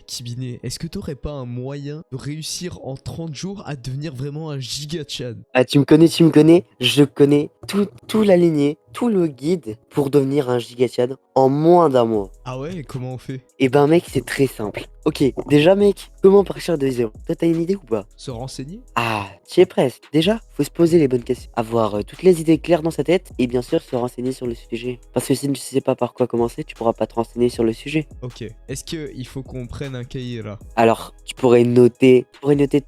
Kibiné, est-ce que t'aurais pas un moyen de réussir en 30 jours à devenir vraiment un giga Chad? Ah, tu me connais, je connais tout l'aligné, tout le guide pour devenir un giga Chad en moins d'un mois. Ah ouais, comment on fait? Eh ben mec, c'est très simple. Ok, déjà mec, comment partir de zéro? Toi t'as une idée ou pas? Se renseigner? Ah, tu es presque. Déjà, faut se poser les bonnes questions. Avoir toutes les idées claires dans sa tête et bien sûr se renseigner sur le sujet. Parce que si tu ne sais pas par quoi commencer, tu pourras pas te renseigner sur le sujet. Ok. Est-ce que il faut qu'on prenne un cahier là? Alors, tu pourrais noter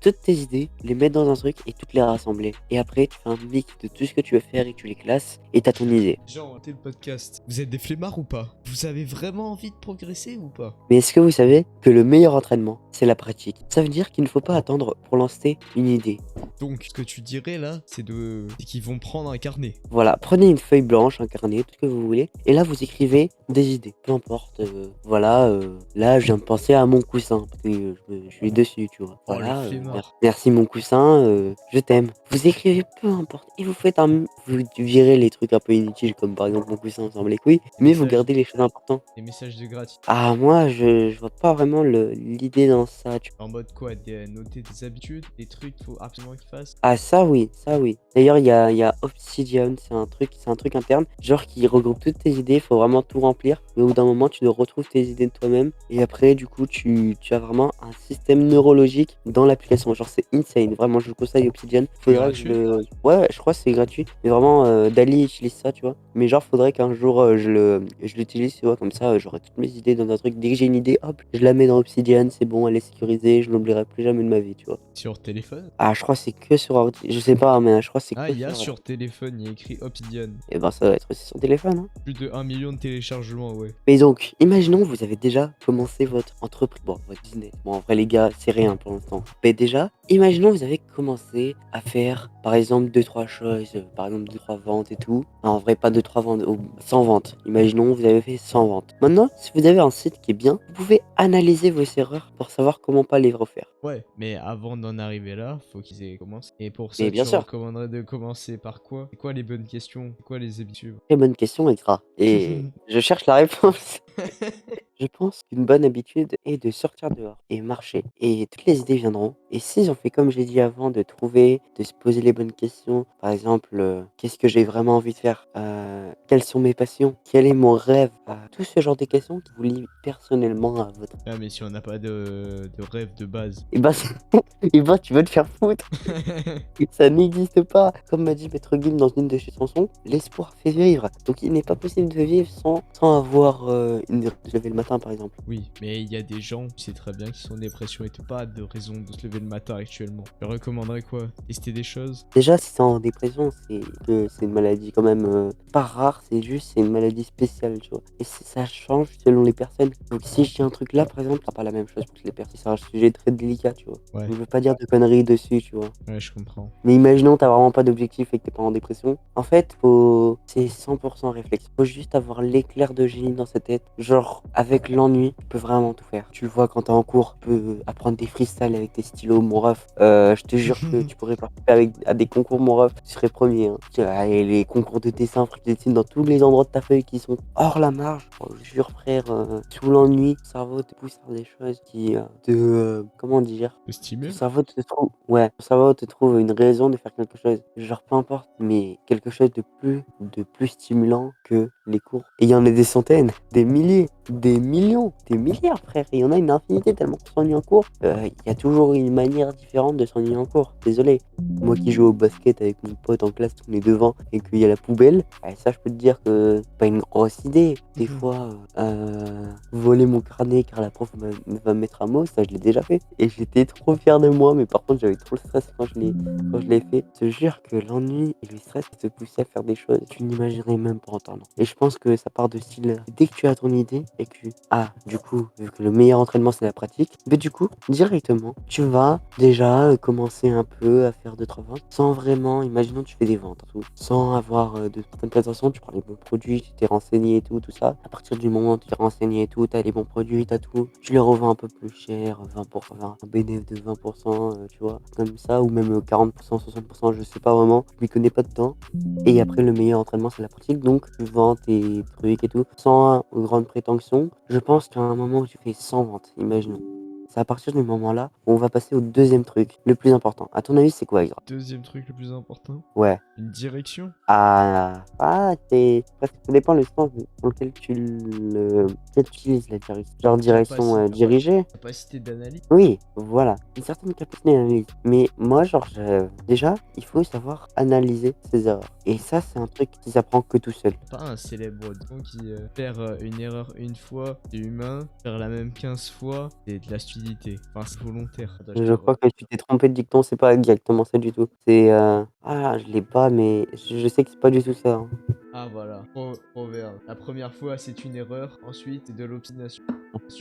toutes tes idées, les mettre dans un truc et toutes les rassembler. Et après, tu fais un mix de tout ce que tu veux faire et tu les classes et t'as ton idée. Genre, t'es le podcast. Vous êtes des flemmards ou pas? Vous avez vraiment envie de progresser ou pas? Mais est-ce que vous savez que le meilleur entraînement, c'est la pratique? Ça veut dire qu'il ne faut pas attendre pour lancer une idée. Donc, ce que tu dirais là, c'est qu'ils vont prendre un carnet. Voilà, prenez une feuille blanche, un carnet, tout ce que vous voulez, et là vous écrivez des idées, peu importe. Voilà, là je viens de penser à mon coussin, parce que je suis dessus, tu vois. Oh, le Voilà, flemmard. merci mon coussin, je t'aime. Vous écrivez peu importe, et vous faites vous virez les trucs un peu inutiles, comme par exemple mon coussin semble les couilles, Des mais vous messages, gardez les choses importantes. des messages de gratitude. Ah, moi je vois pas vraiment l'idée dans ça, tu vois. En mode quoi? Noter des habitudes, des trucs qu'il faut absolument qu'ils fassent. Ah ça oui, ça oui. D'ailleurs il y a Obsidian, c'est un truc interne, genre qui regroupe toutes tes idées, il faut vraiment tout remplir. Mais au bout d'un moment tu retrouves tes idées de toi-même et après du coup tu as vraiment un système neurologique dans l'application. Genre c'est insane, vraiment je vous conseille Obsidian. C'est Faudra que je gratuit? le. Ouais, je crois que c'est gratuit. Mais vraiment Dali utilise ça, tu vois. Mais genre faudrait qu'un jour je l'utilise, tu vois, comme ça j'aurai toutes mes idées dans un truc. Dès que j'ai une idée, hop, je la mets dans Obsidian, c'est bon, elle est sécurisée, je l'oublierai plus jamais de ma vie, tu vois. Sur téléphone? Ah, je crois que c'est que sur ordi. Je sais pas, mais je crois que c'est Ah, que il y a sur ordi. sur téléphone, il y a écrit Obsidian. Et ben, ça doit être aussi sur téléphone, hein. Plus de 1 million de téléchargements, ouais. Mais donc, imaginons, vous avez déjà commencé votre entreprise, bon, votre business. Bon, en vrai, les gars, c'est rien pour l'instant. Mais déjà, imaginons, vous avez commencé à faire, par exemple, deux trois choses, par exemple, deux trois ventes et tout. Non, en vrai, pas deux trois ventes, 100 ventes. Imaginons, vous avez fait 100 ventes. Maintenant, si vous avez un site qui est bien, vous pouvez analyser vos erreurs pour savoir comment pas les refaire. Ouais, mais avant d'en arriver là, faut qu'ils aient commencé. Et pour Mais ça, bien tu sûr, recommanderais de commencer par quoi? C'est quoi les bonnes questions? C'est quoi les habitudes? très bonne question, Extra. Et je cherche la réponse. Je pense qu'une bonne habitude est de sortir dehors et marcher et toutes les idées viendront et si on fait comme j'ai dit avant de trouver, de se poser les bonnes questions, par exemple, qu'est-ce que j'ai vraiment envie de faire? Quelles sont mes passions? Quel est mon rêve? Tout ce genre de questions qui vous lient personnellement à votre. Ah, mais si on n'a pas de rêve de base. Et ben, et ben tu vas te faire foutre! Ça n'existe pas. Comme m'a dit Maître Gims dans une de ses chansons, l'espoir fait vivre. Donc il n'est pas possible de vivre sans avoir une de se lever le matin par exemple. Oui, mais il y a des gens, tu sais très bien, qui sont en dépression et tout, pas de raison de se lever le matin actuellement. Je recommanderais quoi? Tester des choses? Déjà, si c'est en dépression, c'est que c'est une maladie quand même pas rare, c'est une maladie spéciale, tu vois. Et ça change selon les personnes. Donc si je dis un truc là, par exemple, ce sera pas la même chose pour toutes les personnes. C'est un sujet très délicat, tu vois. Ouais, Je veux pas dire de conneries dessus, tu vois. ouais, je comprends. Mais imaginons t'as vraiment pas d'objectif et que t'es pas en dépression. En fait, c'est 100% réflexe. Faut juste avoir l'éclair de génie dans sa tête. Genre, avec l'ennui, tu peux vraiment tout faire. Tu le vois quand t'es en cours, tu peux apprendre des freestyles avec tes stylos, mon ref. Je te jure que tu pourrais participer à des concours, mon ref. Tu serais premier, hein. Et les concours de dessin, faut que tu dessines dans tous les endroits de ta feuille qui sont hors la marge. Je te jure, frère, sous l'ennui, ton cerveau te pousse à faire des choses qui comment dire? Le Ton stimuler? cerveau te trouve ouais, ton cerveau te trouve une raison de faire quelque chose. Genre, peu importe, mais quelque chose de plus stimulant que les cours. Et il y en a des centaines, des milliers, des millions, des milliards, frère. Et il y en a une infinité tellement qu'on s'ennuie en cours. Il y a toujours une manière différente de s'ennuyer en cours. Désolé. Moi qui joue au basket avec mon pote en classe, on est devant et qu'il y a la poubelle, ça je peux te dire que c'est pas une grosse idée. Des fois, voler mon carnet car la prof va me mettre un mot, ça je l'ai déjà fait. Et j'étais trop fier de moi, mais par contre j'avais trop le stress quand je l'ai fait. Je te jure que l'ennui et le stress te poussaient à faire des choses que tu n'imaginerais même pas en temps. Et je pense que ça part de style, dès que tu as ton idée et que, du coup, vu que le meilleur entraînement c'est la pratique, mais du coup, directement, tu vas déjà commencer un peu à faire 2-3 ventes sans vraiment, imaginons tu fais des ventes, tout, sans avoir de certaines prétentions, tu prends les bons produits, tu t'es renseigné et tout, tout ça. À partir du moment où tu t'es renseigné et tout, tu as les bons produits, tu as tout, tu les revends un peu plus cher, 20%, un bénéfice de 20%, tu vois, comme ça, ou même 40%, 60%, je sais pas vraiment, je m'y connais pas dedans. Et après, le meilleur entraînement, c'est la pratique, donc tu vends tes trucs et tout, sans grande prétention. fonction. Je pense qu'à un moment où tu fais 100 ventes, imaginons. C'est à partir du moment-là où on va passer au deuxième truc, le plus important. À ton avis, c'est quoi, Exra? Deuxième truc le plus important, Ouais. une direction. C'est parce que ça dépend le sens dans lequel tu utilises la direction. Genre direction dirigée. Capacité d'analyse. Oui, voilà, une certaine capacité d'analyse. Mais moi, genre, déjà, il faut savoir analyser ses erreurs. Et ça, c'est un truc qui s'apprend que tout seul. Pas un célèbre dicton qui faire une erreur une fois, c'est humain, faire la même 15 fois, c'est de la stupidité. Enfin, c'est volontaire. Attends, Je crois que tu t'es trompé de dicton, c'est pas exactement ça du tout. C'est je l'ai pas, mais je sais que c'est pas du tout ça, hein. Ah voilà, proverbe. La première fois c'est une erreur, ensuite c'est de l'obstination.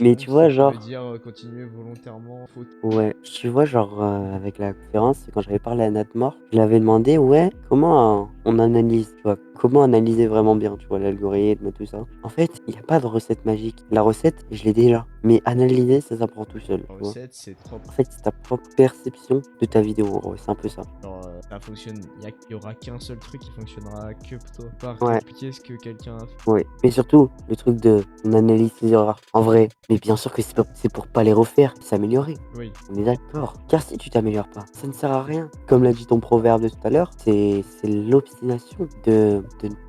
Mais tu vois, Ça genre, veut dire continuer volontairement, faute. ouais, tu vois, genre, avec la conférence, quand j'avais parlé à Natmore, je lui avais demandé, ouais, comment on analyse, tu vois, comment analyser vraiment bien, tu vois, l'algorithme et tout ça. En fait, il n'y a pas de recette magique. La recette, je l'ai déjà. Mais analyser, ça s'apprend tout seul, La tu vois. recette c'est propre. En fait, c'est ta propre perception de ta vidéo, en gros, c'est un peu ça. Genre, ça fonctionne, il y aura qu'un seul truc qui fonctionnera que pour toi. Pas Ouais. répliquer ce que quelqu'un a fait. Ouais, mais surtout, le truc de on analyse ses erreurs. En vrai, mais bien sûr que c'est pour pas les refaire, s'améliorer. Oui. On est d'accord. Car si tu t'améliores pas, ça ne sert à rien. Comme l'a dit ton proverbe de tout à l'heure, c'est l'obstination de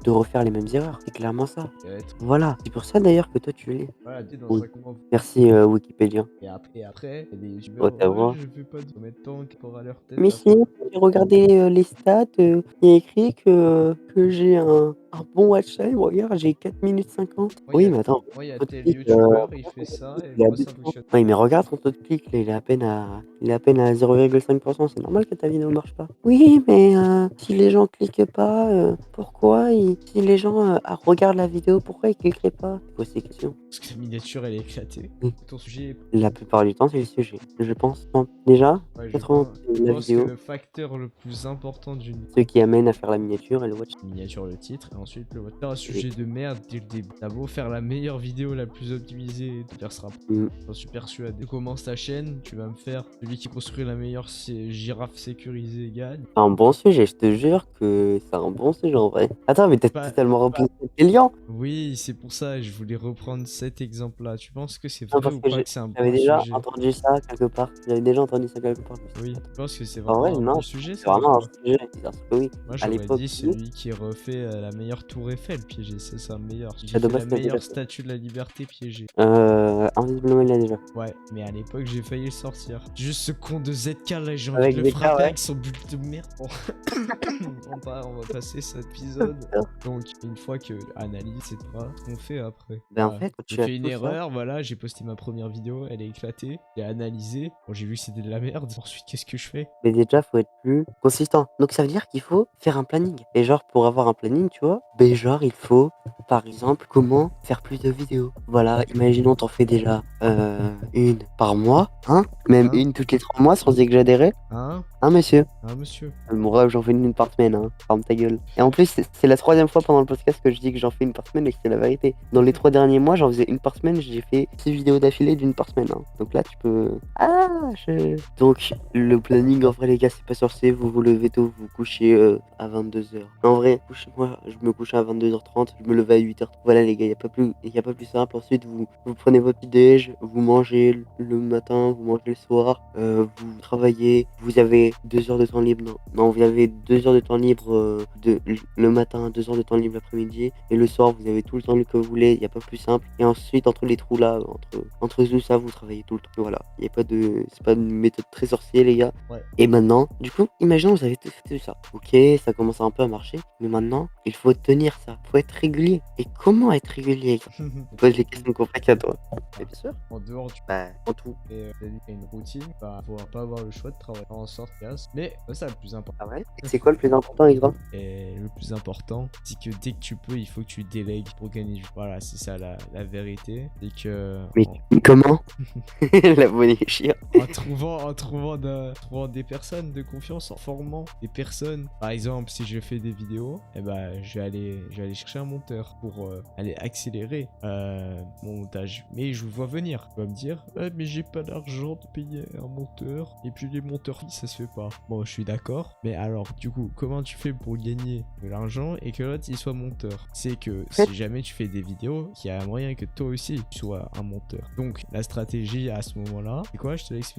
refaire les mêmes erreurs. C'est clairement ça. Peut-être. Voilà. C'est pour ça d'ailleurs que toi tu l'es. Voilà, t'es dans Oui. un comment. Merci Wikipédia. Et après, il y a des youtubeurs, Ottawa. je veux pas dire combien de temps pour à leur tête. Mais si, j'ai regardé les stats, il y a écrit que j'ai un bon watch time. Regarde, j'ai 4 minutes 50. Oui, mais attends. Moi, il y a Taux de tel clic, youtubeur, il fait ça et il est à moi ça 200. fonctionne. Oui, mais regarde ton taux de clic, là, il est à peine à 0,5%. C'est normal que ta vidéo ne marche pas. Oui, mais si les gens cliquent pas, si les gens regardent la vidéo, pourquoi ils cliqueraient pas? Pose ces questions. Parce que la miniature elle est éclatée. Oui. Ton sujet La plupart du temps, c'est le sujet. Je pense. Non. Déjà, ouais, je 80% pense, de la que vidéo, le facteur le plus important d'une ce qui amène à faire la miniature et le watch. miniature, le titre, et ensuite le watch. Faire un sujet de merde dès le début. T'as beau faire la meilleure vidéo la plus optimisée, tu perceras pas. J'en suis persuadé. Tu commences ta chaîne, tu vas me faire celui qui construit la meilleure girafe sécurisée gagne. C'est un bon sujet, je te jure que c'est un bon sujet en vrai. Attends, mais t'as Pas- totalement rempli tes liens. Oui, c'est pour ça, je voulais reprendre cet exemple-là. Tu penses que c'est Non, vrai parce ou que pas que c'est un j'avais bon déjà sujet? entendu ça quelque part. J'avais déjà entendu ça quelque part. Oui, tu penses que c'est En vrai, vraiment un non, bon sujet c'est ça ou vraiment un pas? sujet. Bien sûr que oui. Moi À j'aurais l'époque, dit oui. celui qui refait la meilleure tour Eiffel piégée, c'est ça meilleur. J'ai Shadow fait la Blast l'a déjà meilleure fait. statue de la liberté piégée. Invisiblement, il l'a déjà. Ouais, mais à l'époque j'ai failli le sortir. Juste ce con de ZK là, j'ai envie Avec de le ZK, frapper ouais. avec son but de merde. Bon. On va passer cet épisode. Donc une fois que analyse etc. On fait après. Ben en Voilà. fait, quand J'ai tu as fait une tout ça, erreur, voilà, j'ai posté ma première vidéo, elle est éclatée. J'ai analysé. Bon j'ai vu que c'était de la merde. Ensuite qu'est-ce que je fais? mais déjà, faut être plus consistant. Donc ça veut dire qu'il faut faire un planning. Et genre, pour avoir un planning, tu vois, ben genre, il faut, par exemple, comment faire plus de vidéos. Voilà, imaginons, t'en fais déjà une par mois, hein, même Hein une toutes les 3 mois, sans exagérer. Hein Hein, monsieur? Hein monsieur? Mon rêve, j'en fais une par semaine, hein. Ferme ta gueule. Et en plus, c'est la 3e fois pendant le podcast que je dis que j'en fais une par semaine et que c'est la vérité. Dans les 3 derniers mois, j'en faisais une par semaine, j'ai fait 6 vidéos d'affilée d'une par semaine, hein. Donc là, tu peux. Donc, le planning, en vrai, les gars, c'est pas sorcier. Vous vous levez tôt, vous vous couchez à 22h. En vrai, moi, je me couchais à 22h30, je me levais à 8h. Voilà, les gars, y a pas plus simple. Ensuite, vous prenez votre petit déj, vous mangez le matin, vous mangez le soir, vous travaillez, vous avez 2 heures de temps libre. Non, vous avez 2 heures de temps libre le matin, 2 heures de temps libre l'après-midi, et le soir, vous avez tout le temps libre que vous voulez. Y a pas plus simple. Et ensuite, entre les trous là, entre tout ça, vous travaillez tout le temps. Voilà, y a pas de, c'est pas une méthode très sorcière, les gars. Ouais. Et maintenant, du coup, imaginons vous avez tout ça. Ok, ça commence un peu à marcher, mais maintenant, il faut tenir ça. Faut être régulier. Et comment être régulier? Je pose les questions complexes à toi. Mais bien sûr. En dehors du En tout. et t'as dit qu'il y a une routine, bah faut pas avoir le choix de travailler en sorte casse. Mais ça le plus important. Ah ouais? C'est quoi le plus important, Isra? Et le plus important, c'est que dès que tu peux, il faut que tu délègues pour gagner du. Voilà, c'est ça la vérité. C'est que Mais comment? La bonne chien. en trouvant des personnes de confiance, en formant des personnes. Par exemple, si je fais des vidéos, eh ben je vais aller chercher un monteur pour aller accélérer mon montage. Mais je vous vois venir. Tu vas me dire, ouais, mais j'ai pas d'argent. payer un monteur. Et puis les monteurs, ça se fait pas. Bon, je suis d'accord. Mais alors, du coup, comment tu fais pour gagner de l'argent et que l'autre, il soit monteur? C'est que si jamais tu fais des vidéos, il y a moyen que toi aussi, tu sois un monteur. Donc, la stratégie à ce moment-là, c'est quoi? Je te laisse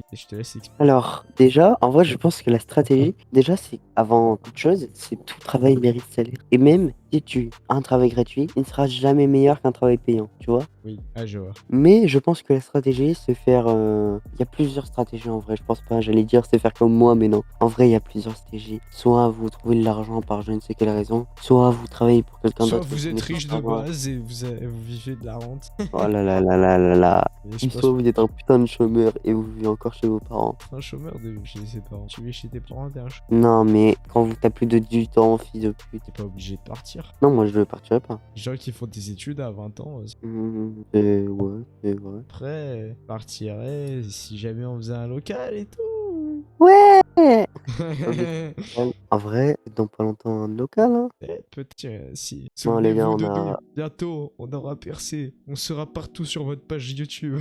expliquer. Alors, déjà, en vrai, je pense que la stratégie, déjà, c'est avant toute chose, c'est tout travail mérite salaire. Et même si tu as un travail gratuit, il ne sera jamais meilleur qu'un travail payant, tu vois. Oui, je vois. Mais je pense que la stratégie, c'est faire. Il y a plusieurs stratégies en vrai. Je pense pas, j'allais dire c'est faire comme moi, mais non. En vrai, il y a plusieurs stratégies. Soit vous trouvez de l'argent par je ne sais quelle raison, soit vous travaillez pour quelqu'un Soit d'autre. vous êtes riche de Avoir. base et vous vivez de la rente. Oh là là là là là là. Et je Ou pense soit vous êtes un putain de chômeur et vous vivez encore chez vos parents. un chômeur de chez ses parents. Tu vis chez tes parents, t'es un chômeur. Non, mais quand t'as plus de 18 ans, fils de pute. T'es pas obligé de partir. Non, moi je partirais pas. Les gens qui font des études à 20 ans, Ouais, c'est vrai. après, partiraient si jamais on faisait un local et tout. Ouais! En vrai, dans pas longtemps, un local, hein. Peut-être si. Non, les gars, Souvenez-vous on de nous. a. Bientôt, on aura percé. On sera partout sur votre page YouTube.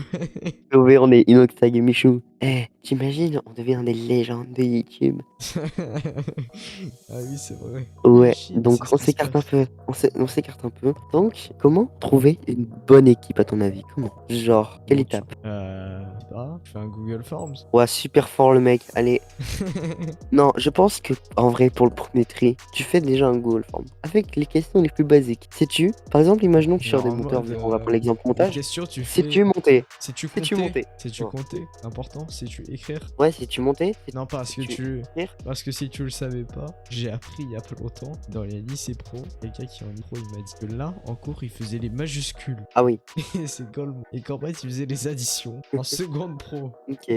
Sauvé, on est Inoxtag et Michou. Eh, t'imagines, on devient des légendes de YouTube. Ah oui, c'est vrai. Ouais, Shit, donc c'est ce on qui se s'écarte un passe. peu. On s'écarte un peu. Donc, comment trouver une bonne équipe à ton avis? Comment? Genre, quelle Bon, étape? je sais pas, je fais un Google Forms. Ouais, super fort le mec. Allez. Non, je pense que en vrai, pour le premier tri, tu fais déjà un Google Form. Avec les questions les plus basiques. Sais-tu, par exemple, imaginons que tu sors Genre des en monteurs, mode, on va prendre l'exemple les montage. questions, tu fais. Sais-tu monter? Sais-tu Sais-tu compter? monter? Sais-tu Non. compter? Important, sais-tu écrire? Ouais, sais-tu monter? Non, parce que Sais-tu écrire? parce que si tu le savais pas, j'ai appris il y a pas longtemps, dans les lycées pro, quelqu'un qui est en pro, il m'a dit que là, en cours, il faisait les majuscules. Ah oui, Et c'est gold. Et qu'en fait, il faisait les additions en seconde pro. ok.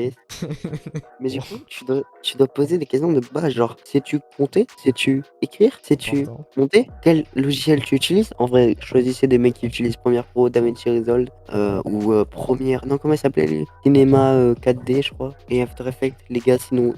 Mais du Bon, coup, tu dois poser des questions de base, genre, sais-tu compter? Sais-tu écrire? Sais-tu important. monter? Quel logiciel tu utilises? En vrai, choisissez des mecs qui utilisent Premiere Pro, DaVinci Resolve, ou Premiere. Non, comment il s'appelait lui? Cinema 4D, je crois. Et After Effects, les gars, sinon,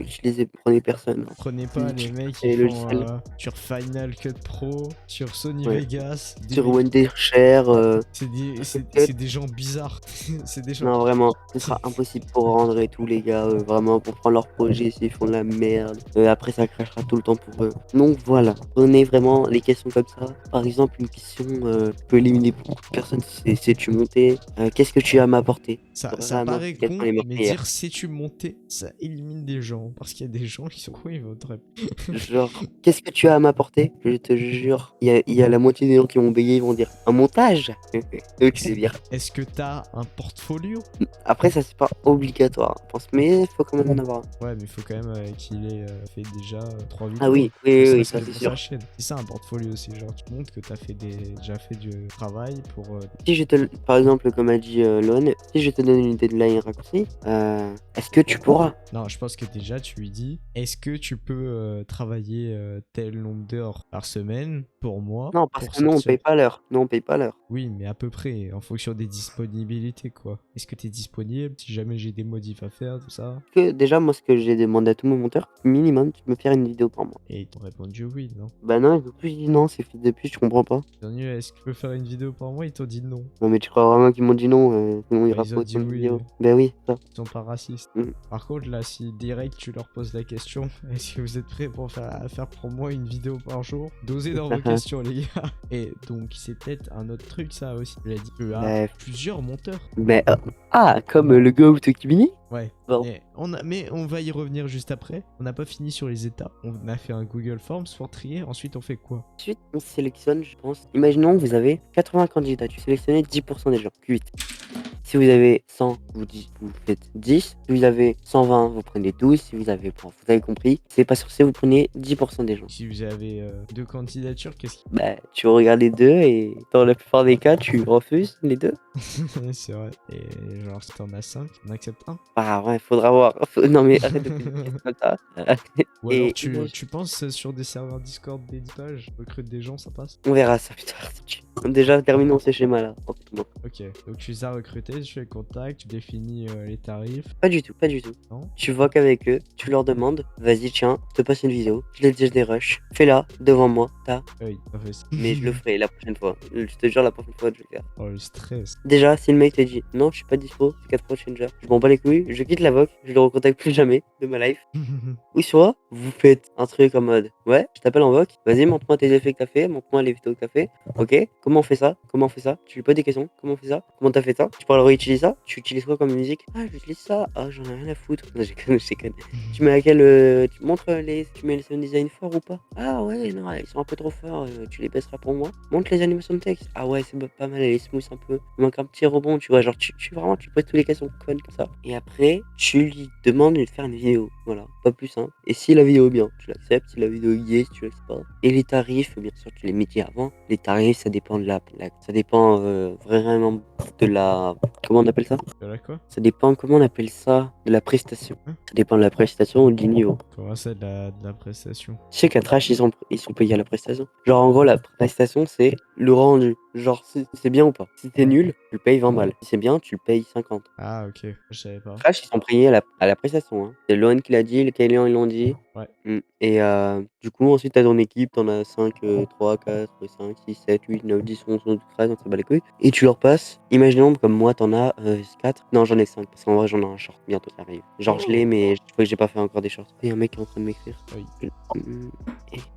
prenez personne, hein. Prenez pas les mecs qui Les font logiciels. sur Final Cut Pro, sur Sony Ouais. Vegas, des Sur mecs. Wondershare, C'est des gens bizarres. C'est des gens non, qui. vraiment, ce sera impossible pour rendre et tout, les gars. Vraiment, pour prendre leur projet, s'ils font de la merde. Après, ça crachera tout le temps pour eux. Donc voilà, prenez vraiment les questions comme ça. Par exemple, une question peut éliminer beaucoup de personnes. C'est sais-tu monter? Qu'est-ce que tu as à m'apporter? Ça Vraiment, paraît quels sont con, les mais meilleurs? dire sais-tu monter, ça élimine des gens. Parce qu'il y a des gens qui sont cons, ils voteraient. Genre, qu'est-ce que tu as à m'apporter? Je te jure, il y a la moitié des gens qui vont bégayer, ils vont dire un montage. Eux, tu sais bien. Est-ce que t'as un portfolio? Après, ça, c'est pas obligatoire, je pense, mais il faut quand même en avoir un. Ouais, mais il faut quand même qu'il ait fait déjà 3 Ah vidéos. oui, oui, Ne oui, oui, serait-ce ça que c'est pour sa sûr. chaîne. C'est ça un portfolio, c'est genre tu montres que t'as fait déjà fait du travail pour. Si par exemple, comme a dit Lone, si je te donne une deadline raccourcie, est-ce que tu pourras? Non, je pense que déjà tu lui dis est-ce que tu peux travailler tel nombre d'heures par semaine pour moi Non, parce pour que nous, on sortir. paye pas l'heure. Nous, on paye pas l'heure. Oui, mais à peu près, en fonction des disponibilités, quoi. Est-ce que t'es disponible si jamais j'ai des modifs à faire, tout ça? Que déjà, moi, ce que j'ai demandé à tout mon monteur, minimum, tu peux faire une vidéo par mois. Et ils t'ont répondu oui, non? Bah non, ils ont tous dit non, c'est fils de pute, je comprends pas. Ils ont dit est-ce que tu peux faire une vidéo par mois? Ils t'ont dit non. Non, mais tu crois vraiment qu'ils m'ont dit non, sinon il y Bah, aura ils pas ont dit autant de oui, vidéos. Bah oui, ça. ils sont pas racistes. Mm. Par contre, là, si direct tu leur poses la question, est-ce que vous êtes prêts pour faire pour moi une vidéo par jour? Dosez dans vos questions, les gars. Et donc, c'est peut-être un autre truc, ça aussi. Je l'ai dit, tu as Bah, plusieurs monteurs. mais, comme le gars au Tokimini? Ouais. Bon. Mais on va y revenir juste après. On n'a pas fini sur les étapes. On a fait un Google Forms pour trier. Ensuite, on fait quoi? Ensuite, on sélectionne, je pense. Imaginons que vous avez 80 candidats, tu sélectionnez 10% des gens, 8. Si vous avez 100, vous faites 10. Si vous avez 120, vous prenez 12. Si vous avez, bon, vous avez compris, c'est pas sorcier, vous prenez 10% des gens. Si vous avez deux candidatures, qu'est-ce qui. Bah, tu regardes les deux et dans la plupart des cas, tu refuses les deux. C'est vrai. Et genre, si t'en as 5, on accepte un. Ah ouais, faudra voir. Non mais arrête de poser des questions comme ça. Ou Et alors, tu penses sur des serveurs Discord d'éditage, recrute des gens, ça passe? on verra ça plus tard. Déjà, terminons ce schéma-là. Ok, donc tu les as recrutés, fais? Tu fais contact, tu définis les tarifs. Pas du tout, pas du tout. Non? Tu vois qu'avec eux, tu leur demandes, vas-y, tiens, je te passe une vidéo, je des rushs, fais-la devant moi, Oui, t'as fait ça. mais je le ferai la prochaine fois. Je te jure, la prochaine fois, je vais le faire. Oh, le stress. Déjà, si le mec te dit, non, je suis pas dispo, c'est 4 prochaines heures, je m'en bats les couilles, je quitte la VOC, je le recontacte plus jamais de ma life. Ou soit, vous faites un truc en mode, ouais, je t'appelle en VOC, vas-y, montre-moi tes effets que t'as fait, montre-moi les vidéos que t'as fait, ok, comment on fait ça, comment on fait ça, tu lui poses des questions, comment on fait ça, comment t'as fait ça, tu pourras le réutiliser ça, tu utilises quoi comme musique, ah, j'utilise ça, ah, j'en ai rien à foutre, non, j'ai connu, j'ai connu. Tu mets laquelle, tu montres tu mets les sound design forts ou pas, ah ouais, non, ils sont un peu trop forts, tu les baisseras pour moi, montre les animations de texte, ah ouais, c'est pas mal, elle est smooth un peu, il manque un petit rebond, tu vois, genre, vraiment, tu poses toutes les questions connes comme ça, et après, tu lui demandes de faire une vidéo, voilà, pas plus simple, et si la vidéo est bien, tu l'acceptes, si la vidéo est, si tu l'acceptes pas, et les tarifs, bien sûr, tu les mettais avant, les tarifs, ça dépend de ça dépend vraiment de la, comment on appelle ça? Voilà quoi? Ça dépend, comment on appelle ça? De la prestation. Hein? Ça dépend de la prestation ou du niveau. Comment ça, de la prestation? Tu sais qu'à Trash, ils sont payés à la prestation. Genre, en gros, la prestation, c'est le rendu. Genre, si c'est bien ou pas. Si c'est nul, tu le payes 20 balles. Si c'est bien, tu le payes 50. Ah, ok, je savais pas. Trash, ils sont payés à la prestation. Hein. C'est Lohan qui l'a dit, les clients, ils l'ont dit. Ouais. Et du coup, ensuite, t'as ton équipe, t'en as 5, 3, 4, 5, 6, 7, 8, 9, 10, 11, 12, 13, on s'en bat les couilles. Et tu leur passes, imaginons comme moi, t'en as 4. Non, j'en ai 5, parce qu'en vrai, j'en ai un short bientôt qui arrive. Genre, je l'ai, mais je crois que j'ai pas fait encore des shorts. Il y a un mec qui est en train de m'écrire. Oui.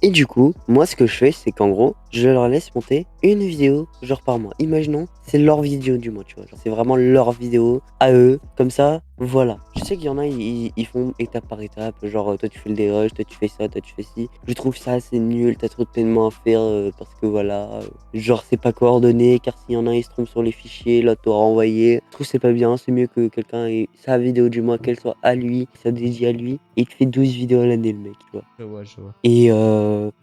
Et du coup, moi, ce que je fais, c'est qu'en gros, je leur laisse monter une vidéo, genre par mois. Imaginons, c'est leur vidéo du mois, tu vois. Genre, c'est vraiment leur vidéo à eux. Comme ça, voilà. Je sais qu'il y en a, ils font étape par étape. Genre, toi, tu fais le dérush, toi, tu fais ça, toi, tu fais ci. Je trouve ça assez nul. T'as trop de paiement à faire parce que voilà. Genre, c'est pas coordonné. Car s'il y en a, ils se trompent sur les fichiers, là, t'auras envoyé. Je trouve que c'est pas bien. C'est mieux que quelqu'un ait sa vidéo du mois, qu'elle soit à lui, ça dédie à lui. Et il te fait 12 vidéos à l'année, le mec, tu vois. Je vois. Et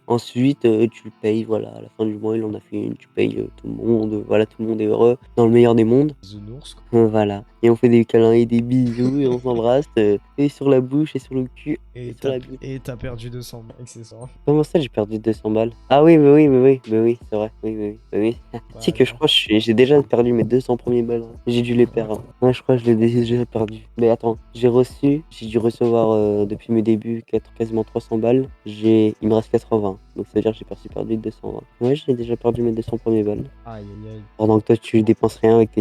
ensuite, tu le payes, voilà, à la fin du mois, il en a fait une, tu payes tout le monde, voilà, tout le monde est heureux, dans le meilleur des mondes. The Nours, quoi. Voilà. Et on fait des câlins et des bisous et on s'embrasse, et sur la bouche et sur le cul et sur la bite. Et t'as perdu 200 balles, c'est ça. Comment ça, j'ai perdu 200 balles? Ah oui, mais oui, c'est vrai, oui. Tu sais que je crois que j'ai déjà perdu mes 200 premiers balles, hein. J'ai dû les perdre. Ouais, je crois que je les ai déjà perdus. Mais attends, j'ai dû recevoir depuis mes débuts quasiment 300 balles. Il me reste 80. Donc ça veut dire que j'ai perdu 220. Ouais, j'ai déjà perdu mes 200 premiers balles. Aïe, aïe, aïe. Pendant que toi, tu dépenses rien avec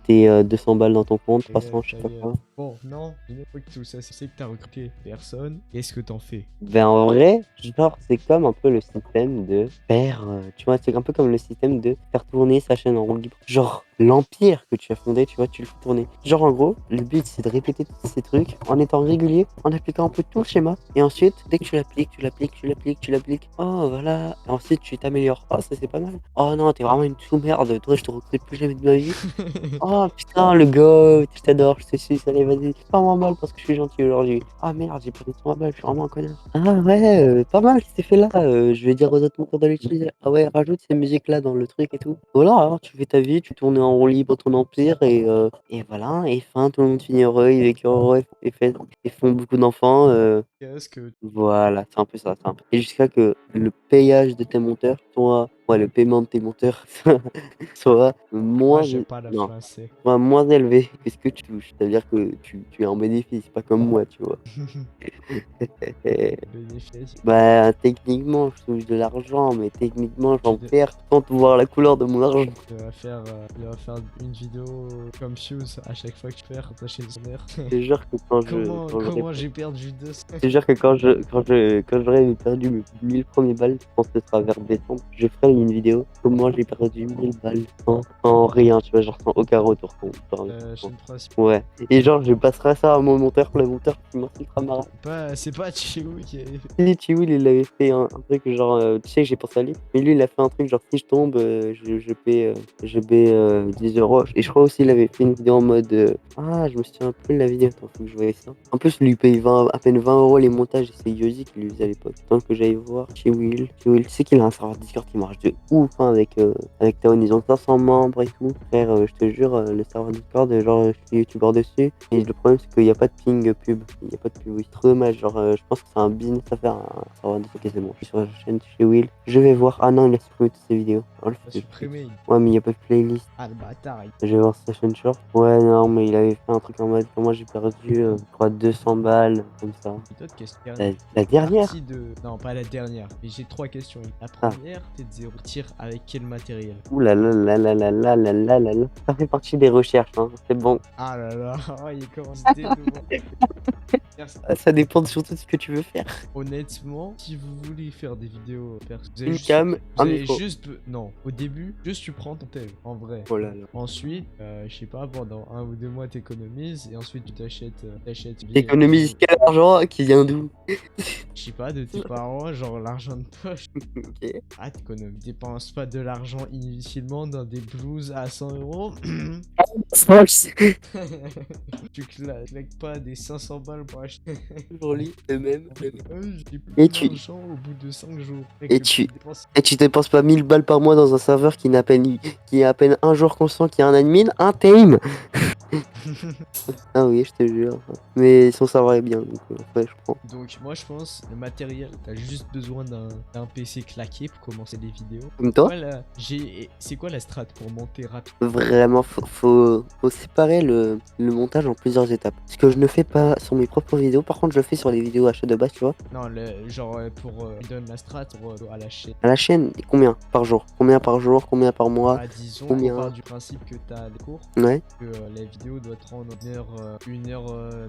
tes 200 balles dans ton compte, 300, je sais pas quoi. Bon, non, une fois que tout ça, c'est que t'as recruté personne. Qu'est-ce que t'en fais? Ben en vrai, genre, c'est comme un peu le système de faire, tu vois, c'est un peu comme le système de faire tourner sa chaîne en roue libre. Genre, l'empire que tu as fondé, tu vois, tu le fais tourner. Genre, en gros, le but, c'est de répéter tous ces trucs en étant régulier, en appliquant un peu tout le schéma. Et ensuite, dès que tu l'appliques, oh, voilà. Et ensuite, tu t'améliores. Oh, ça, c'est pas mal. Oh non, t'es vraiment une sous-merde. Toi, je te recrute plus jamais de ma vie. Oh putain, le gars, je t'adore, je te suce, allez, vas-y, pas moins mal parce que je suis gentil aujourd'hui. Ah merde, j'ai perdu 100 balles, je suis vraiment un connard. Ah ouais, pas mal ce que t'es fait là, je vais dire aux autres monteurs de l'utiliser. Ah ouais, rajoute ces musiques-là dans le truc et tout. Voilà, alors tu fais ta vie, tu tournes en roue libre ton empire et voilà, et fin, tout le monde finit heureux, ils vécurent heureux et font beaucoup d'enfants. Qu'est-ce que... Voilà, c'est un peu ça, c'est un peu. Et jusqu'à que le payage de tes monteurs soit, ouais, le paiement de tes monteurs soit Moi, moins, j'ai pas la non, français. soit moins élevé que ce que tu touches. C'est-à-dire que tu es en bénéfice, pas comme moi, tu vois. Bénéfice. Bah, techniquement, je touche de l'argent, mais techniquement, j'en perds sans voir la couleur de mon argent. Il va faire une vidéo comme Fuse à chaque fois que tu perds ta chaîne mère. Je te jure que quand Comment j'ai perdu 200? je te jure que quand j'aurai perdu mes 1000 premiers balles, je pense que ce sera vers décembre, je ferai une vidéo comment j'ai perdu 1000 balles sans rien, tu vois, genre sans aucun retour. Chaîne principale. Ouais. Et genre, je passerai ça à mon monteur, le monteur qui m'insultera ma race. C'est pas Chiou qui est... Si, Chiwi, il avait fait un truc genre, tu sais que j'ai pensé à lui, mais lui il a fait un truc genre si je tombe, je paie 10 euros. Et je crois aussi il avait fait une vidéo en mode, ah je me souviens plus de la vidéo, attends, faut que je voie ça. En plus lui il paye à peine 20 euros les montages et c'est Yosi qui lui faisait à l'époque. Tant que j'aille voir Chiwi, tu sais qu'il a un serveur Discord Discord qui marche de ouf hein, avec Taon, ils ont 500 membres et tout. Frère, je te jure, le serveur Discord, genre, je suis youtubeur dessus. Et le problème, c'est qu'il n'y a pas de ping pub. Il n'y a pas de pub, oui, c'est trop dommage. Genre, je pense que c'est un business à faire. Un serveur Discord. Ok, c'est bon, je suis sur la chaîne chez Will. Je vais voir. Ah non, il a supprimé toutes ses vidéos. Oh, T'as supprimé. ouais, mais il n'y a pas de playlist. Ah, le bâtard. Je vais voir sa chaîne short. Ouais, non, mais il avait fait un truc en mode comment j'ai perdu, je crois, 200 balles, comme ça. Et toi, question. La dernière? Partie de... Non, pas la dernière. Mais j'ai 3 questions. La Ah. première, t'es de 0 tir avec quel matériel? Ouh là là là là là là là là là là. Ça fait partie des recherches, hein. C'est bon. Ah là là, oh, il commence dès le Ça dépend surtout de ce que tu veux faire. Honnêtement, si vous voulez faire des vidéos perso, vous avez Une juste, cam, vous un avez micro. juste non, au début, juste tu prends ton tel, en vrai. Oh là là. Ensuite, je sais pas, pendant 1 ou 2 mois t'économises et ensuite tu t'achètes T'économises quel argent qui vient d'où? je sais pas, de tes parents, genre l'argent de poche. Ok. Ah, t'économises, dépense pas de l'argent inutilement dans des blouses à 100 euros. Tu claques pas des 500 balles pour acheter. Toujours lui, le même. J'ai plus Et tu- d'argent au bout de 5 jours. Et tu dépenses pas 1000 balles par mois dans un serveur qui est à peine un joueur constant, qui a un admin, un team. Ah oui, je te jure. Mais son serveur est bien, donc ouais, je prends. Donc moi je pense le matériel, t'as juste besoin d'un PC claqué pour commencer des vidéos. Comme toi? Voilà, c'est quoi la strat pour monter rapide? Vraiment, faut séparer le montage en plusieurs étapes. Ce que je ne fais pas sur mes propres vidéos, par contre je le fais sur les vidéos achat de base, tu vois. Non, genre pour il donne la strat à la chaîne. À la chaîne, combien par jour? Combien par jour? Combien par mois? Ah, disons Combien? on part du principe que t'as des cours, Ouais, que la vidéo doit te rendre une heure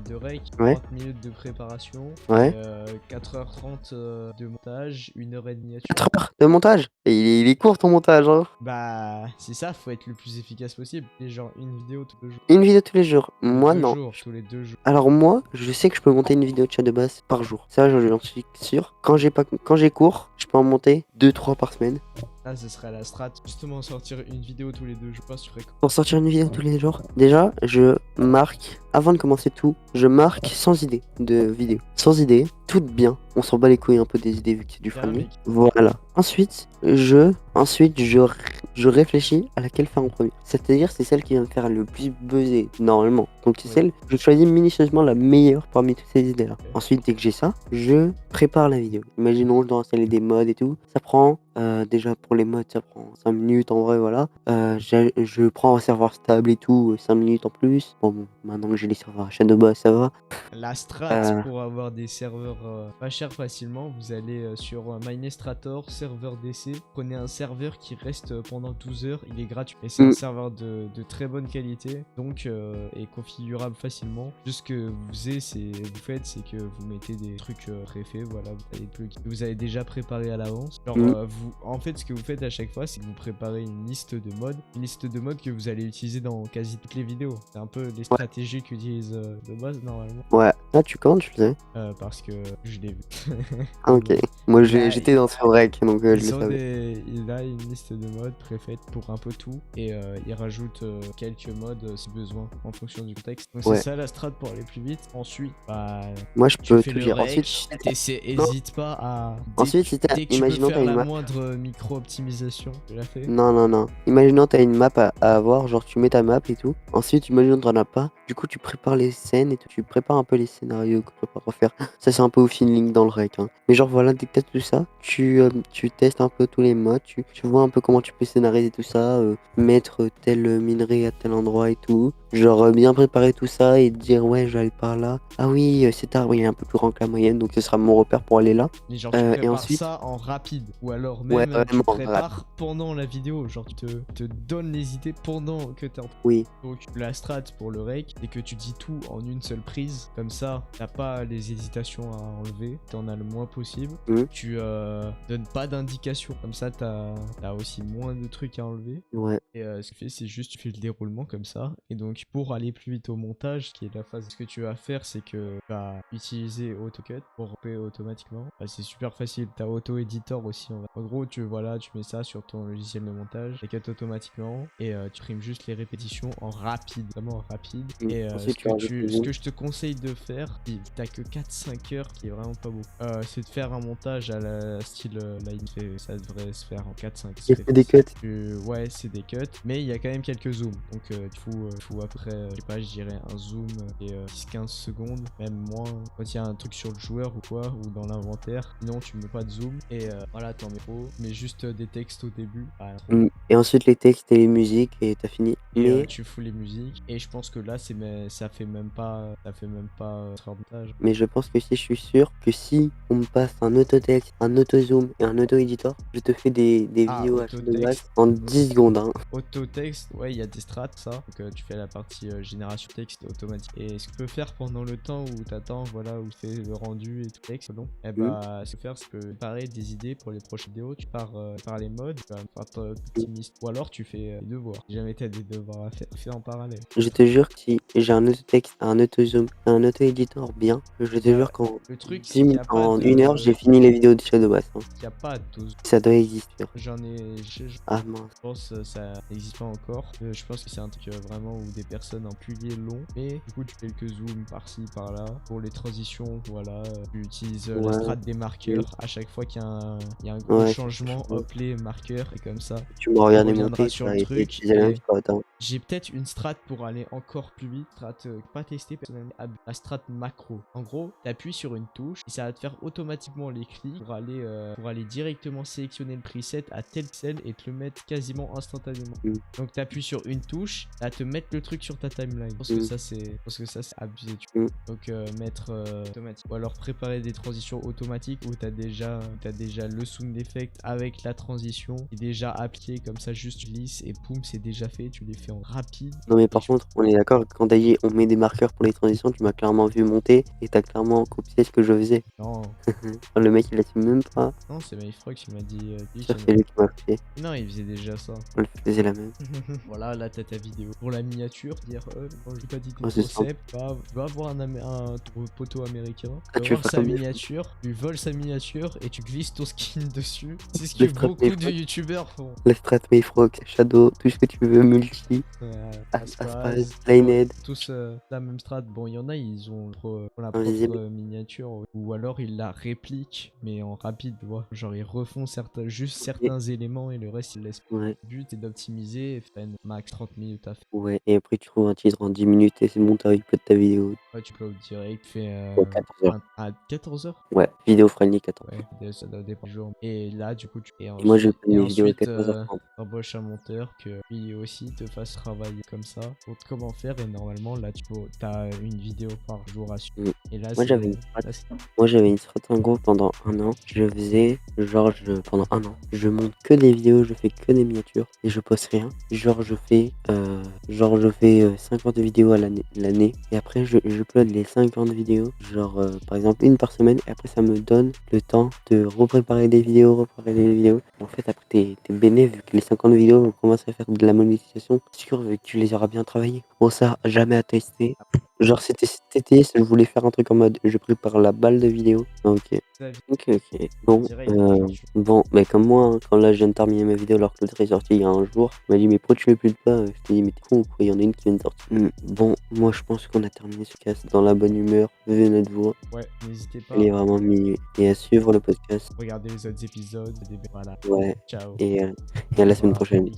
de rec, Ouais. 30 minutes de préparation, ouais. 4h30 de montage, 1h30 de miniature. 4 heures de montage? Et il est court ton montage, hein. Bah c'est ça, faut être le plus efficace possible. Et genre une vidéo tous les jours. Une vidéo tous les jours. Moi, Deux non. jours, tous les 2 jours. Alors moi, je sais que je peux monter une vidéo de chat de base par jour. Ça, j'en suis sûr. Quand j'ai cours, je peux en monter 2-3 par semaine. Là, ce serait la strat. Justement, sortir une vidéo tous les 2 jours. Tu ferais quoi? Pour sortir une vidéo tous les jours, déjà, je marque, avant de commencer tout, je marque sans idée de vidéo. Sans idée, tout bien. On s'en bat les couilles un peu des idées vu que c'est du famille. Mec. Voilà. Ensuite, je réfléchis à laquelle faire en premier. C'est-à-dire, c'est celle qui va me faire le plus buzzer, normalement. Donc, c'est Ouais. celle, je choisis minutieusement la meilleure parmi toutes ces idées-là. Ok. Ensuite, dès que j'ai ça, je prépare la vidéo. Imaginons, je dois installer des mods et tout. Ça prend, déjà pour les mods, ça prend 5 minutes en vrai, voilà. Je prends un serveur stable et tout, 5 minutes en plus. Bon, maintenant que j'ai les serveurs à chaîne de base, ça va. La strat pour avoir des serveurs pas chers facilement, vous allez sur Minestrator, serveur DC. Prenez un serveur qui reste pendant 12 heures, il est gratuit. Et c'est un serveur de très bonne qualité, donc est configurable facilement. Juste ce que vous faites, c'est que vous mettez des trucs préfaits, voilà, vous avez des plugins que vous avez déjà préparé à l'avance. Genre, en fait, ce que vous faites à chaque fois, c'est que vous préparez une liste de mods que vous allez utiliser dans quasi toutes les vidéos. C'est un peu les stratégies qu'utilisent de base normalement. Ouais. Ah, comment tu le sais? Parce que je l'ai vu. Ah, ok. Moi, Là, j'étais dans ce rec, donc je le Ils ont savais. il a une liste de mods préfaite pour un peu tout et il rajoute quelques mods si besoin en fonction du contexte. Donc Ouais. c'est ça la strat pour aller plus vite. Ensuite, bah, Moi, je tu peux fais tout le dire. rec, Ensuite, hésite pas à... Ensuite, si t'as- dès que tu peux imaginons faire t'as une la map. moindre micro-optimisation, tu l'as fait. Non. Imaginons t'as une map à avoir, genre tu mets ta map et tout. Ensuite, imaginons t'en as pas. Du coup, tu prépares les scènes et tout. Tu prépares un peu les scénarios que tu prépares à faire. Ça, c'est un peu au feeling dans le rec. Hein. Mais genre, voilà, dès que t'as tout ça, tu testes un peu tous les modes. Tu vois un peu comment tu peux scénariser tout ça. Mettre tel minerai à tel endroit et tout. Genre, bien préparer tout ça et te dire, ouais, je vais aller par là. Ah oui, cet arbre, il est un peu plus grand que la moyenne. Donc, ce sera mon repère pour aller là. Mais genre tu Et prépares ensuite, ça en rapide ou alors ouais, même tu vraiment, prépares pendant la vidéo, genre tu te donnes les idées pendant que t'es en train. oui. Donc la strat pour le rec, c'est que tu dis tout en une seule prise, comme ça t'as pas les hésitations à enlever, t'en as le moins possible. Tu donnes pas d'indication, comme ça t'as aussi moins de trucs à enlever. Ouais. Et ce que tu fais, c'est juste tu fais le déroulement comme ça. Et donc pour aller plus vite au montage, qui est la phase, ce que tu vas faire, c'est que tu vas utiliser AutoCut pour couper automatiquement. Bah, c'est super facile. T'as Auto Editor aussi. En gros, tu mets ça sur ton logiciel de montage, et cut automatiquement, et tu trimes juste les répétitions en rapide, vraiment en rapide. Et Ensuite, tu rajoutes le ce zoom. que je te conseille de faire, si t'as que 4-5 heures, qui est vraiment pas beaucoup, c'est de faire un montage à la style Line fait. Ça devrait se faire en 4-5. Il fait des cuts. Ouais, c'est des cuts, mais il y a quand même quelques zooms. Donc il faut après, je sais pas, je dirais un zoom et 10-15 secondes, même moins. Quand il y a un truc sur le joueur ou quoi, ou dans l'inventaire. Sinon, tu mets pas de zoom. Et voilà, t'en mets trop. Mais juste des textes au début. Voilà. Et ensuite, les textes et les musiques, et t'as fini. Et Mais, tu fous les musiques. Et je pense que là, ça fait même pas, faire montage. mais je pense que si je suis sûr que si on me passe un autotexte, un auto-zoom et un auto-editor, je te fais des vidéos à de base Autotexte. en 10 secondes. Hein. Autotexte, ouais, il y a des strats, ça. Donc tu fais la partie génération texte automatique. Et ce que tu peux faire pendant le temps où t'attends, voilà, où tu fais le rendu et tout texte, bon, et bah, ce que faire, c'est que préparer des idées pour les prochaines vidéos. Tu pars par les modes, tu vas faire ton optimiste. Ou alors tu fais des devoirs. Si jamais t'as des devoirs à faire, fais en parallèle. Je te jure que si j'ai un autotexte, un auto-zoom, un auto-editor bien, je te jure qu'en Le truc, c'est qu'il n'y a pas en de... 1 heure, j'ai fini les vidéos de Shadowbass. Hein. Il n'y a pas de dose. Ça doit exister. J'en ai... Ah mince. Je pense que ça n'existe pas encore. Je pense que c'est un truc vraiment où des personnes en pilier long. Mais du coup, tu fais quelques zooms par-ci, par-là. Pour les transitions, voilà. Tu utilises la strat des marqueurs. À chaque fois qu'il y a un gros changement, hop les marqueurs. Et comme ça, Tu m'as on regardé reviendra monter, sur tu le as truc. utilisé la même strat. Hein. J'ai peut-être une strat pour aller encore plus vite. Strat pas testée personnellement. La strat macro. En gros, tu appuies sur une touche et ça va te faire automatiquement les clics pour aller directement sélectionner le preset à tel pixel et te le mettre quasiment instantanément. Donc tu appuies sur une touche, à te mettre le truc sur ta timeline. Parce que ça c'est abusé. Donc mettre automatique. Ou alors préparer des transitions automatiques où t'as déjà le sound effect avec la transition qui est déjà appliqué comme ça, juste tu lisses et poum, c'est déjà fait. Tu les fais en rapide. Non mais par contre, on est d'accord que quand t'as dit on met des marqueurs pour les transitions, tu m'as clairement vu monter et t'as clairement copié ce que je faisais. Non. Le mec il assume même pas. Non, c'est Myfrog qui m'a dit. C'est lui qui m'a fait. Non, il faisait déjà ça. On le faisait la même. Voilà, là t'as ta vidéo. Pour la miniature, dire j'ai pas dit de c'est concept, va voir un poteau américain. Ah, Tu tu vas veux voir faire sa comme des miniature, tu voles sa miniature et tu glisses ton skin dessus. C'est ce que Les strat beaucoup de Mayfrog. youtubeurs font. La strat Mayfrog, Shadow, tout ce que tu veux, multi, Aspaz, Linehead. Tous la même strat. Bon, il y en a, ils ont la Invisible. propre miniature. Ou alors ils la répliquent, mais en rapide, tu vois. Genre ils refont juste certains éléments et le reste ils laissent. Ouais. Le but est d'optimiser et faire max 30 minutes à faire. Ouais, et après tu trouves un titre en 10 minutes et c'est bon, t'as upload ta vidéo. Ouais, tu upload direct, fais 14 heures. à 14 heures. Ouais, vidéo friendly 14 heures. Ouais, ça doit dépendre du jour. Et là, du coup, Et moi je fais mes vidéos à ensuite 14h30. t'embauches un monteur que lui aussi te fasse travailler comme ça pour comment faire. Et normalement, là, t'as une vidéo par jour à suivre. Et là, Moi j'avais une strat en gros pendant un an. Je faisais pendant un an. Je monte que des vidéos, je fais que des miniatures et je poste rien. Genre je fais 50 vidéos à l'année et après je upload les 50 vidéos. Genre par exemple une par semaine et après ça me donne le temps de repréparer des vidéos, En fait après t'es béné vu que les 50 vidéos vont commencer à faire de la monétisation. Sûr vu que tu les auras bien travaillées. Bon ça jamais à tester. Genre c'était cet été, je voulais faire un truc en mode je prépare la balle de vidéo. Ok. Bon, mais comme moi, hein, quand là je viens de terminer ma vidéo alors que l'autre est sorti il y a un jour, il m'a dit mais pourquoi tu uploades pas? Je t'ai dit mais t'es con ou quoi? Il y en a une qui vient de sortir. Bon, moi je pense qu'on a terminé ce cast dans la bonne humeur, vu notre voix. Ouais, n'hésitez pas. Elle est vraiment minuit. Et à suivre le podcast. Regardez les autres épisodes. Voilà. Ouais. Ciao. Et à la semaine prochaine.